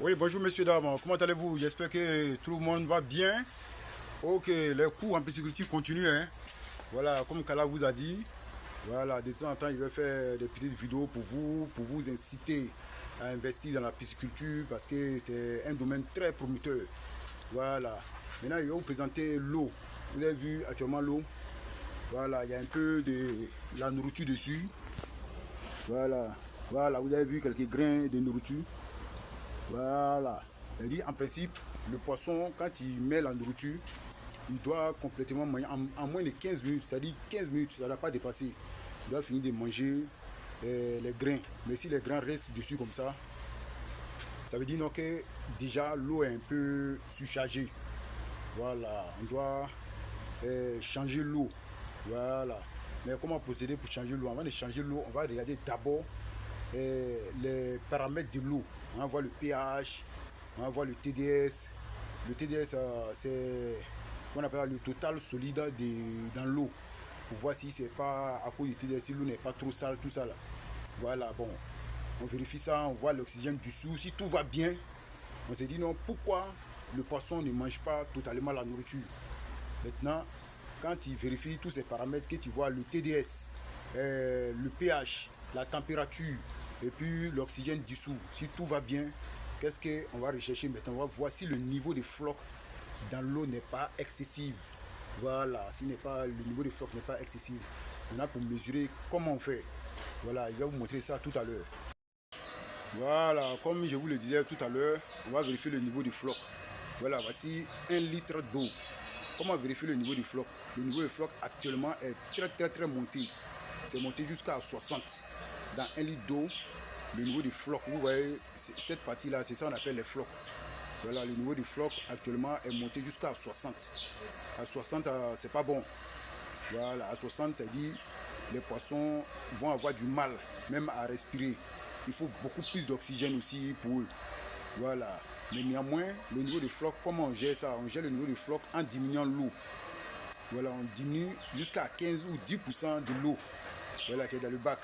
Oui, bonjour messieurs, dames, comment allez-vous? J'espère que tout le monde va bien. Ok, les cours en pisciculture continuent, hein. Voilà, comme Kala vous a dit, voilà, de temps en temps, il va faire des petites vidéos pour vous inciter à investir dans la pisciculture parce que c'est un domaine très prometteur. Voilà. Maintenant, il va vous présenter l'eau. Vous avez vu actuellement l'eau. Voilà, il y a un peu de la nourriture dessus. Voilà. Voilà, vous avez vu quelques grains de nourriture. Voilà. C'est-à-dire, en principe, le poisson, quand il met la nourriture, il doit complètement manger en moins de 15 minutes. C'est-à-dire 15 minutes, ça ne doit pas dépasser. Il doit finir de manger les grains. Mais si les grains restent dessus comme ça veut dire non, que déjà l'eau est un peu surchargée. Voilà. On doit changer l'eau. Voilà. Mais comment procéder pour changer l'eau? Avant de changer l'eau, on va regarder d'abord les paramètres de l'eau. On va voir le pH, on va voir le TDS. Le TDS, c'est on appelle le total solide dans l'eau. Pour voir si c'est pas à cause du TDS, si l'eau n'est pas trop sale, tout ça là. Voilà, bon. On vérifie ça, on voit l'oxygène dessous. Si tout va bien, on se dit non, pourquoi le poisson ne mange pas totalement la nourriture? Maintenant, quand il vérifie tous ces paramètres, que tu vois le TDS, le pH, la température et puis l'oxygène dessous, si tout va bien, qu'est-ce qu'on va rechercher maintenant? On va voir si le niveau de floc dans l'eau n'est pas excessif. Voilà, si le niveau de floc n'est pas excessif. Maintenant, pour mesurer comment on fait, voilà, il va vous montrer ça tout à l'heure. Voilà, comme je vous le disais tout à l'heure, on va vérifier le niveau de floc. Voilà, voici 1 litre d'eau. Comment vérifier le niveau de floc? Le niveau de floc actuellement est très monté. C'est monté jusqu'à 60. Dans 1 litre d'eau, le niveau de floc, vous voyez, cette partie-là, c'est ça qu'on appelle les flocs. Voilà, le niveau de floc actuellement est monté jusqu'à 60. À 60, c'est pas bon. Voilà, à 60, ça dit les poissons vont avoir du mal même à respirer. Il faut beaucoup plus d'oxygène aussi pour eux. Voilà. Mais néanmoins, le niveau de floc, comment on gère ça? On gère le niveau de floc en diminuant l'eau. Voilà, on diminue jusqu'à 15 ou 10% de l'eau, voilà, qui est dans le bac.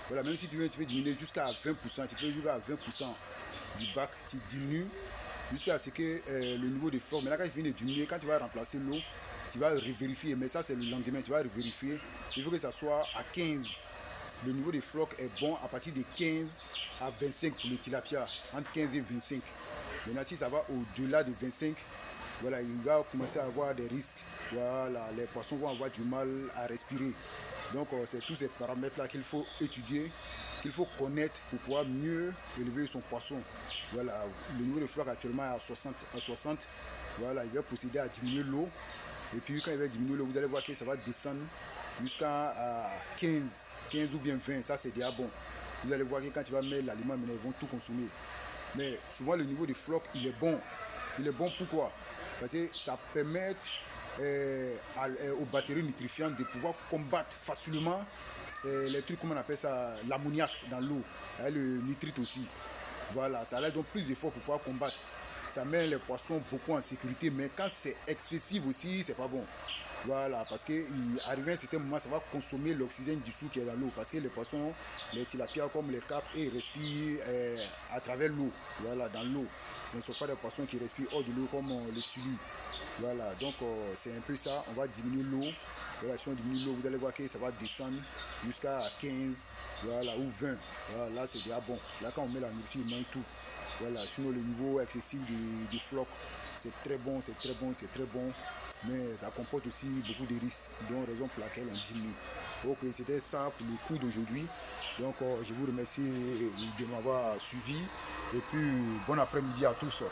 Voilà, même si tu veux diminuer jusqu'à 20%, tu peux jouer à 20% du bac, tu diminues jusqu'à ce que le niveau de floc. Maintenant, quand tu finis de diminuer, quand tu vas remplacer l'eau, tu vas revérifier. Mais ça, c'est le lendemain, tu vas revérifier. Il faut que ça soit à 15. Le niveau de floc est bon à partir de 15 à 25 pour le tilapia, entre 15 et 25. Maintenant, si ça va au-delà de 25, voilà, il va commencer à avoir des risques. Voilà, les poissons vont avoir du mal à respirer. Donc, c'est tous ces paramètres-là qu'il faut étudier, qu'il faut connaître pour pouvoir mieux élever son poisson. Voilà, le niveau de floc actuellement est à 60. Voilà, il va procéder à diminuer l'eau. Et puis, quand il va diminuer l'eau, vous allez voir que ça va descendre jusqu'à 15 ou bien 20. Ça, c'est déjà bon. Vous allez voir que quand tu vas mettre l'aliment, ils vont tout consommer. Mais souvent, le niveau de floc, il est bon. Il est bon pourquoi? Parce que ça permet aux bactéries nutrifiantes de pouvoir combattre facilement les trucs, comme on appelle ça, l'ammoniac dans l'eau, et le nitrite aussi. Voilà, ça leur donne plus d'efforts pour pouvoir combattre. Ça met les poissons beaucoup en sécurité, mais quand c'est excessif aussi, c'est pas bon. Voilà, parce qu'arrivé à un certain moment, ça va consommer l'oxygène dessous qui est dans l'eau. Parce que les poissons, les tilapias comme les carpes, ils respirent à travers l'eau, voilà, dans l'eau. Ce ne sont pas des poissons qui respirent hors de l'eau comme les sulus. Voilà, donc c'est un peu ça. On va diminuer l'eau. Voilà, si on diminue l'eau, vous allez voir que ça va descendre jusqu'à 15, voilà, ou 20. Voilà, là, c'est déjà bon. Là, quand on met la nourriture, il manque tout. Voilà, sinon le niveau excessif du floc, c'est très bon, mais ça comporte aussi beaucoup de risques, donc raison pour laquelle on diminue. Ok, c'était ça pour le cours d'aujourd'hui. Donc, je vous remercie de m'avoir suivi et puis bon après-midi à tous.